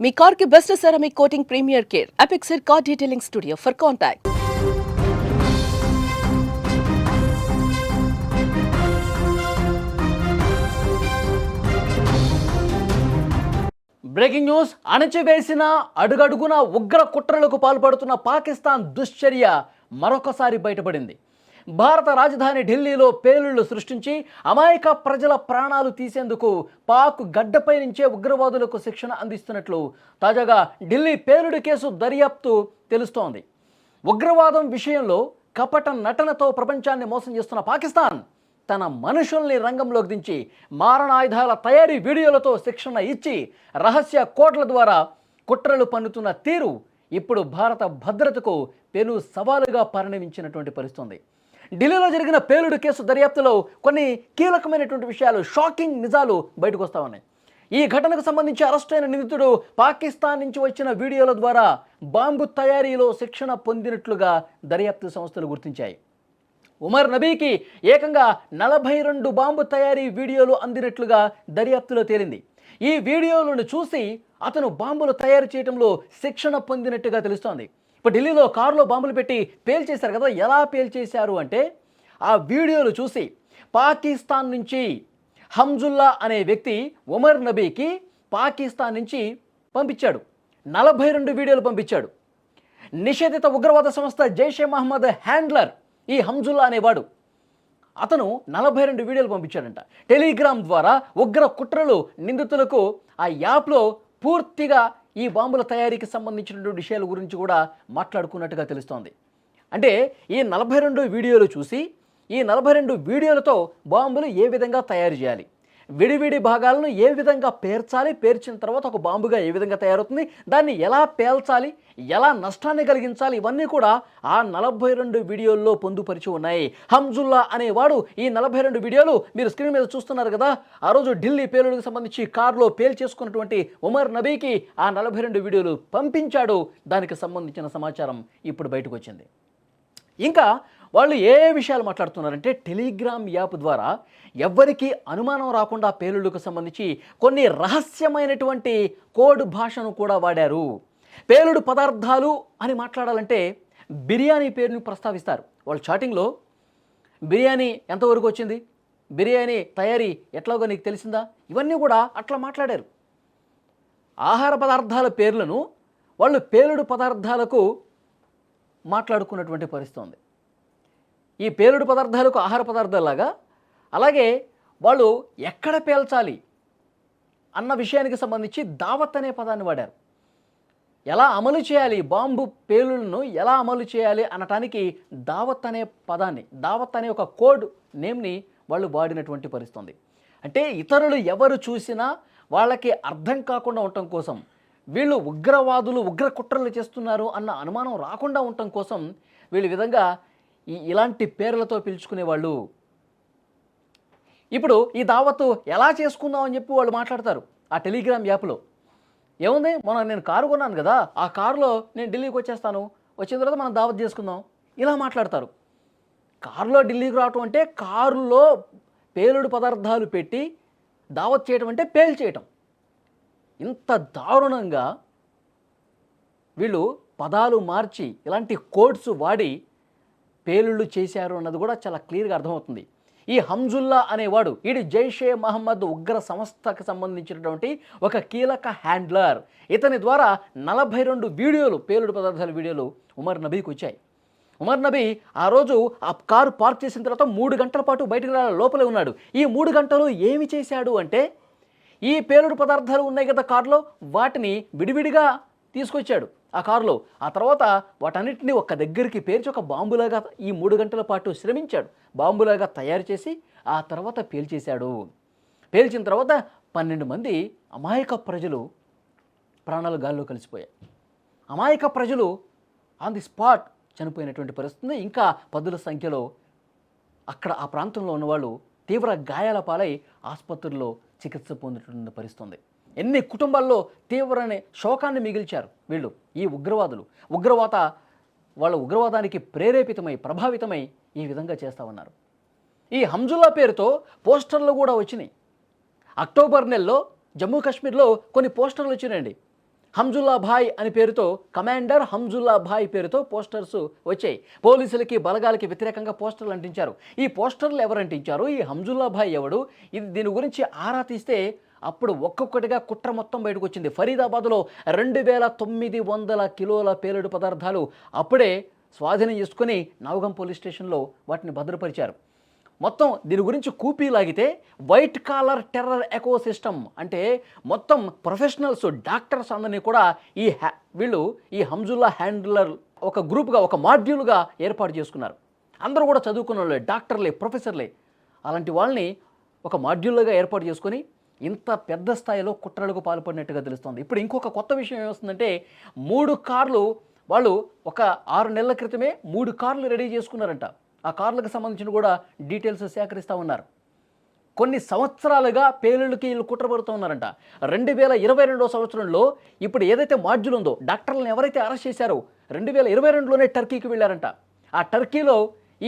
మీ car కి best ceramic coating premier care Apexer car detailing studio for contact. Breaking news. అణచివేసిన అడుగడుగున ఉగ్ర కుట్రలకు పాల్పడుతున్న పాకిస్తాన్ దుశ్చర్య మరొకసారి బయటపడింది. భారత రాజధాని ఢిల్లీలో పేలుళ్లు సృష్టించి అమాయక ప్రజల ప్రాణాలు తీసేందుకు పాక్ గడ్డపై నుంచే ఉగ్రవాదులకు శిక్షణ అందిస్తున్నట్లు తాజాగా ఢిల్లీ పేలుడు కేసు దర్యాప్తు తెలుస్తోంది. ఉగ్రవాదం విషయంలో కపట నటనతో ప్రపంచాన్ని మోసం చేస్తున్న పాకిస్తాన్ తన మనుషుల్ని రంగంలోకి దించి మారణాయుధాల తయారీ వీడియోలతో శిక్షణ ఇచ్చి రహస్య కోడ్ల ద్వారా కుట్రలు పన్నుతున్న తీరు ఇప్పుడు భారత భద్రతకు పెను సవాలుగా పరిణమించినటువంటి పరిస్థితుంది. ఢిల్లీలో జరిగిన పేలుడు కేసు దర్యాప్తులో కొన్ని కీలకమైనటువంటి విషయాలు, షాకింగ్ నిజాలు బయటకు వస్తూ ఉన్నాయి. ఈ ఘటనకు సంబంధించి అరెస్ట్ అయిన నిందితుడు పాకిస్తాన్ నుంచి వచ్చిన వీడియోల ద్వారా బాంబు తయారీలో శిక్షణ పొందినట్లుగా దర్యాప్తు సంస్థలు గుర్తించాయి. ఉమర్ నబీకి ఏకంగా 42 బాంబు తయారీ వీడియోలు అందినట్లుగా దర్యాప్తులో తేలింది. ఈ వీడియోలను చూసి అతను బాంబులు తయారు చేయడంలో శిక్షణ పొందినట్టుగా తెలుస్తోంది. ఇప్పుడు ఢిల్లీలో కారులో బాంబులు పెట్టి పేల్చేశారు కదా, ఎలా పేల్చేశారు అంటే ఆ వీడియోలు చూసి పాకిస్తాన్ నుంచి హంజుల్లా అనే వ్యక్తి ఉమర్ నబీకి పాకిస్తాన్ నుంచి పంపించాడు. 42 వీడియోలు పంపించాడు. నిషేధిత ఉగ్రవాద సంస్థ జైషే మహమ్మద్ హ్యాండ్లర్ ఈ హంజుల్లా అనేవాడు. అతను 42 వీడియోలు పంపించాడంట. టెలిగ్రామ్ ద్వారా ఉగ్ర కుట్రలు నిందితులకు ఆ యాప్లో పూర్తిగా ఈ బాంబుల తయారీకి సంబంధించినటువంటి విషయాల గురించి కూడా మాట్లాడుకున్నట్టుగా తెలుస్తోంది. అంటే ఈ 42 వీడియోలు చూసి ఈ 42 వీడియోలతో బాంబులు ఏ విధంగా తయారు చేయాలి, విడివిడి భాగాలను ఏ విధంగా పేర్చాలి, పేర్చిన తర్వాత ఒక బాంబుగా ఏ విధంగా తయారవుతుంది, దాన్ని ఎలా పేల్చాలి, ఎలా నష్టాన్ని కలిగించాలి, ఇవన్నీ కూడా ఆ 42 వీడియోల్లో పొందుపరిచి ఉన్నాయి. హంజుల్లా అనేవాడు ఈ 42 వీడియోలు మీరు స్క్రీన్ మీద చూస్తున్నారు కదా, ఆ రోజు ఢిల్లీ పేలుడుకు సంబంధించి కారులో పేల్చేసుకున్నటువంటి ఉమర్ నబీకి ఆ 42 వీడియోలు పంపించాడు. దానికి సంబంధించిన సమాచారం ఇప్పుడు బయటకు వచ్చింది. ఇంకా వాళ్ళు ఏ విషయాలు మాట్లాడుతున్నారంటే టెలిగ్రామ్ యాప్ ద్వారా ఎవ్వరికీ అనుమానం రాకుండా పేలుళ్లకు సంబంధించి కొన్ని రహస్యమైనటువంటి కోడ్ భాషను కూడా వాడారు. పేలుడు పదార్థాలు అని మాట్లాడాలంటే బిర్యానీ పేరుని ప్రస్తావిస్తారు. వాళ్ళు చాటింగ్లో బిర్యానీ ఎంతవరకు వచ్చింది, బిర్యానీ తయారీ ఎట్లాగో నీకు తెలిసిందా, ఇవన్నీ కూడా అట్లా మాట్లాడారు. ఆహార పదార్థాల పేర్లను వాళ్ళు పేలుడు పదార్థాలకు మాట్లాడుకున్నటువంటి పరిస్థితి ఉంది. ఈ పేలుడు పదార్థాలకు ఆహార పదార్థాలాగా అలాగే వాళ్ళు ఎక్కడ పేల్చాలి అన్న విషయానికి సంబంధించి దావత్ అనే పదాన్ని వాడారు. ఎలా అమలు చేయాలి, బాంబు పేలుళ్లను ఎలా అమలు చేయాలి అనటానికి దావత్ అనే పదాన్ని, దావత్ అనే ఒక కోడ్ నేమ్ని వాళ్ళు వాడినటువంటి పరిస్థితి ఉంది. అంటే ఇతరులు ఎవరు చూసినా వాళ్ళకి అర్థం కాకుండా ఉండటం కోసం, వీళ్ళు ఉగ్రవాదులు ఉగ్ర కుట్రలు చేస్తున్నారు అన్న అనుమానం రాకుండా ఉండటం కోసం వీళ్ళు విధంగా ఇలాంటి పేర్లతో పిలుచుకునేవాళ్ళు. ఇప్పుడు ఈ దావత్తు ఎలా చేసుకుందాం అని చెప్పి వాళ్ళు మాట్లాడతారు ఆ టెలిగ్రామ్ యాప్లో. ఏముంది, నేను కారు కొన్నాను కదా, ఆ కారులో నేను ఢిల్లీకి వచ్చేస్తాను, వచ్చిన తర్వాత మనం దావత్ చేసుకుందాం, ఇలా మాట్లాడతారు. కారులో ఢిల్లీకి రావటం అంటే కారులో పేలుడు పదార్థాలు పెట్టి దావత్ చేయటం అంటే పేల్చేయటం. ఇంత దారుణంగా వీళ్ళు పదాలు మార్చి ఇలాంటి కోడ్స్ వాడి పేలుళ్ళు చేశారు అన్నది కూడా చాలా క్లియర్గా అర్థమవుతుంది. ఈ హంజుల్లా అనేవాడు ఈడు జైషే మహమ్మద్ ఉగ్ర సంస్థకు సంబంధించినటువంటి ఒక కీలక హ్యాండ్లర్. ఇతని ద్వారా 42 వీడియోలు, పేలుడు పదార్థాల వీడియోలు ఉమర్ నబీకి వచ్చాయి. ఉమర్ నబీ ఆ రోజు ఆ కారు పార్క్ చేసిన తర్వాత 3 గంటల పాటు బయటకు లోపలే ఉన్నాడు. ఈ 3 గంటలు ఏమి చేశాడు అంటే ఈ పేలుడు పదార్థాలు ఉన్నాయి కదా కారులో, వాటిని విడివిడిగా తీసుకొచ్చాడు ఆ కారులో. ఆ తర్వాత వాటన్నిటిని ఒక దగ్గరికి పేర్చి ఒక బాంబులాగా ఈ 3 గంటల పాటు శ్రమించాడు. బాంబులాగా తయారు చేసి ఆ తర్వాత పేల్చేశాడు. పేల్చిన తర్వాత 12 మంది అమాయక ప్రజలు ప్రాణాలు గాల్లో కలిసిపోయాయి. అమాయక ప్రజలు ఆన్ ది స్పాట్ చనిపోయినటువంటి పరిస్థితి. ఇంకా పదుల సంఖ్యలో అక్కడ ఆ ప్రాంతంలో ఉన్నవాళ్ళు తీవ్ర గాయాల పాలై ఆసుపత్రుల్లో చికిత్స పొందుతున్న పరిస్థితుంది. ఎన్ని కుటుంబాల్లో తీవ్రమైన శోకాన్ని మిగిల్చారు వీళ్ళు, ఈ ఉగ్రవాదులు. వాళ్ళ ఉగ్రవాదానికి ప్రేరేపితమై, ప్రభావితమై ఈ విధంగా చేస్తూ ఉన్నారు. ఈ హంజుల్లా పేరుతో పోస్టర్లు కూడా వచ్చినాయి. అక్టోబర్ నెలలో జమ్మూ కాశ్మీర్లో కొన్ని పోస్టర్లు వచ్చినాయండి. హంజుల్లా భాయ్ అని పేరుతో, కమాండర్ హంజుల్లా భాయ్ పేరుతో పోస్టర్స్ వచ్చాయి. పోలీసులకి బలగాలకి వ్యతిరేకంగా పోస్టర్లు అంటించారు. ఈ పోస్టర్లు ఎవరు అంటించారు, ఈ హంజుల్లా భాయ్ ఎవడు, దీని గురించి ఆరా తీస్తే అప్పుడు ఒక్కొక్కటిగా కుట్ర మొత్తం బయటకు వచ్చింది. ఫరీదాబాద్లో 2900 కిలోల పేలుడు పదార్థాలు అప్పుడే స్వాధీనం చేసుకుని నవగం పోలీస్ స్టేషన్లో వాటిని భద్రపరిచారు. మొత్తం దీని గురించి కూపీ లాగితే white collar terror eco system అంటే మొత్తం ప్రొఫెషనల్స్, డాక్టర్స్ అందరినీ కూడా వీళ్ళు ఈ హంజుల్లా హ్యాండ్లర్ ఒక గ్రూప్గా, ఒక మాడ్యూల్గా ఏర్పాటు చేసుకున్నారు. అందరూ కూడా చదువుకున్న వాళ్ళే, డాక్టర్లే, ప్రొఫెసర్లే. అలాంటి వాళ్ళని ఒక మాడ్యూల్గా ఏర్పాటు చేసుకొని ఇంత పెద్ద స్థాయిలో కుట్రలకు పాల్పడినట్టుగా తెలుస్తోంది. ఇప్పుడు ఇంకొక కొత్త విషయం ఏమొస్తుందంటే 3 కార్లు వాళ్ళు ఒక 6 నెలల క్రితమే 3 కార్లు రెడీ చేసుకున్నారంట. ఆ కార్లకు సంబంధించిన కూడా డీటెయిల్స్ సేకరిస్తూ ఉన్నారు. కొన్ని సంవత్సరాలుగా పేలుళ్ళకి వీళ్ళు కుట్రపడుతూ ఉన్నారంట. 2022 సంవత్సరంలో ఇప్పుడు ఏదైతే మాడ్యూల్ ఉందో, డాక్టర్లను ఎవరైతే అరెస్ట్ చేశారో 2022లోనే టర్కీకి వెళ్ళారంట. ఆ టర్కీలో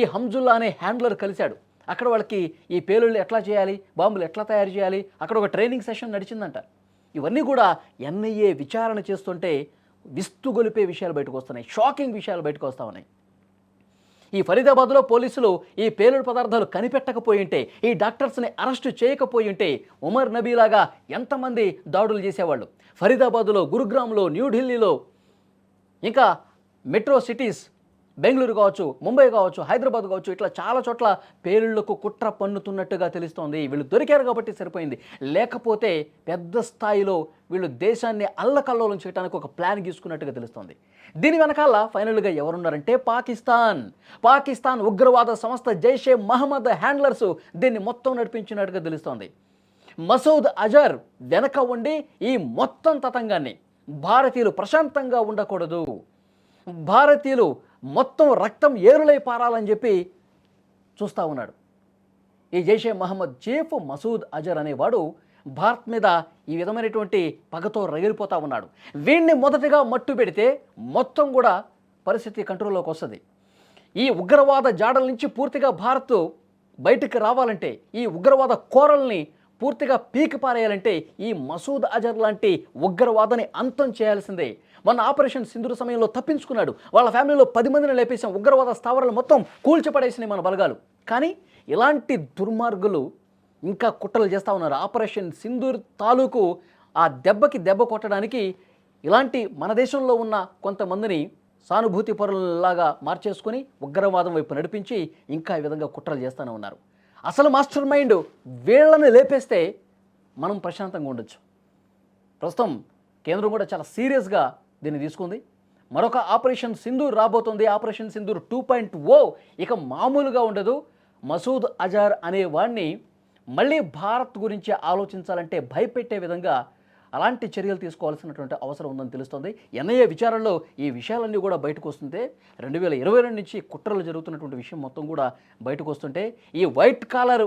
ఈ హంజుల్లా అనే హ్యాండ్లర్ కలిశాడు. అక్కడ వాళ్ళకి ఈ పేలుళ్ళు ఎట్లా చేయాలి, బాంబులు ఎట్లా తయారు చేయాలి, అక్కడ ఒక ట్రైనింగ్ సెషన్ నడిచిందంట. ఇవన్నీ కూడా ఎన్ఐఏ విచారణ చేస్తుంటే విస్తుగొలిపే విషయాలు బయటకు వస్తున్నాయి, షాకింగ్ విషయాలు బయటకు వస్తూ ఉన్నాయి. ఈ ఫరీదాబాద్లో పోలీసులు ఈ పేలుడు పదార్థాలు కనిపెట్టకపోయి ఉంటే, ఈ డాక్టర్స్ని అరెస్టు చేయకపోయి ఉంటే ఉమర్ నబీలాగా ఎంతమంది దాడులు చేసేవాళ్ళు. ఫరీదాబాద్లో, గురుగ్రామ్లో, న్యూఢిల్లీలో, ఇంకా మెట్రో సిటీస్ బెంగళూరు కావచ్చు, ముంబై కావచ్చు, హైదరాబాద్ కావచ్చు, ఇట్లా చాలా చోట్ల పేలుళ్లకు కుట్ర పన్నుతున్నట్టుగా తెలుస్తోంది. వీళ్ళు దొరికారు కాబట్టి సరిపోయింది. లేకపోతే పెద్ద స్థాయిలో వీళ్ళు దేశాన్ని అల్లకల్లోలం చేయడానికి ఒక ప్లాన్ గీసుకున్నట్టుగా తెలుస్తోంది. దీని వెనకాల ఫైనల్గా ఎవరున్నారంటే పాకిస్తాన్ ఉగ్రవాద సంస్థ జైషే మహమ్మద్ హ్యాండ్లర్స్ దీన్ని మొత్తం నడిపించినట్టుగా తెలుస్తోంది. మసూద్ అజర్ వెనక ఉండి ఈ మొత్తం తతంగాన్ని, భారతీయులు ప్రశాంతంగా ఉండకూడదు, భారతీయులు మొత్తం రక్తం ఏరులై పారాలని చెప్పి చూస్తూ ఉన్నాడు. ఈ జైషే మహమ్మద్ చీఫ్ మసూద్ అజర్ అనేవాడు భారత్ మీద ఈ విధమైనటువంటి పగతో రగిలిపోతూ ఉన్నాడు. వీడిని మొదటగా మట్టు పెడితే మొత్తం కూడా పరిస్థితి కంట్రోల్లోకి వస్తుంది. ఈ ఉగ్రవాద జాడల నుంచి పూర్తిగా భారత్ బయటకు రావాలంటే, ఈ ఉగ్రవాద కోరల్ని పూర్తిగా పీకి పారేయాలంటే ఈ మసూద్ అజర్ లాంటి ఉగ్రవాదాన్ని అంతం చేయాల్సిందే. మొన్న ఆపరేషన్ సింధూర్ సమయంలో తప్పించుకున్నాడు. వాళ్ళ ఫ్యామిలీలో 10 మందిని లేపేసాం, ఉగ్రవాద స్థావరాలు మొత్తం కూల్చిపడేసినాయి మన బలగాలు. కానీ ఇలాంటి దుర్మార్గులు ఇంకా కుట్రలు చేస్తూ ఉన్నారు. ఆపరేషన్ సింధూర్ తాలూకు ఆ దెబ్బకి దెబ్బ కొట్టడానికి ఇలాంటి మన దేశంలో ఉన్న కొంతమందిని సానుభూతి పరులలాగా మార్చేసుకొని ఉగ్రవాదం వైపు నడిపించి ఇంకా ఈ విధంగా కుట్రలు చేస్తూనే ఉన్నారు. అసలు మాస్టర్ మైండ్ వీళ్ళని లేపేస్తే మనం ప్రశాంతంగా ఉండొచ్చు. ప్రస్తుతం కేంద్రం కూడా చాలా సీరియస్గా దీన్ని తీసుకుంది. మరొక ఆపరేషన్ సింధూర్ రాబోతుంది. ఆపరేషన్ సింధూర్ 2.0 ఇక మామూలుగా ఉండదు. మసూద్ అజర్ అనే వాడిని మళ్ళీ భారత్ గురించి ఆలోచించాలంటే భయపెట్టే విధంగా అలాంటి చర్యలు తీసుకోవాల్సినటువంటి అవసరం ఉందని తెలుస్తుంది. ఎన్ఐఏ విచారణలో ఈ విషయాలన్నీ కూడా బయటకు వస్తుంటే 2022 నుంచి కుట్రలు జరుగుతున్నటువంటి విషయం మొత్తం కూడా బయటకు వస్తుంటే, ఈ వైట్ కాలర్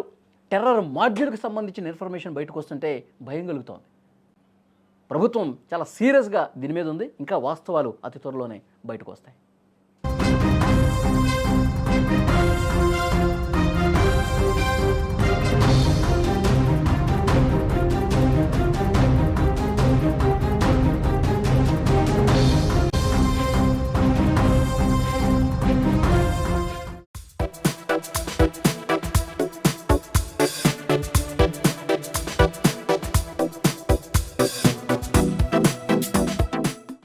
టెర్రర్ మాడ్యూల్కి సంబంధించిన ఇన్ఫర్మేషన్ బయటకు వస్తుంటే భయం కలుగుతోంది. ప్రభుత్వం చాలా సీరియస్గా దీని మీద ఉంది. ఇంకా వాస్తవాలు అతి త్వరలోనే బయటకు వస్తాయి.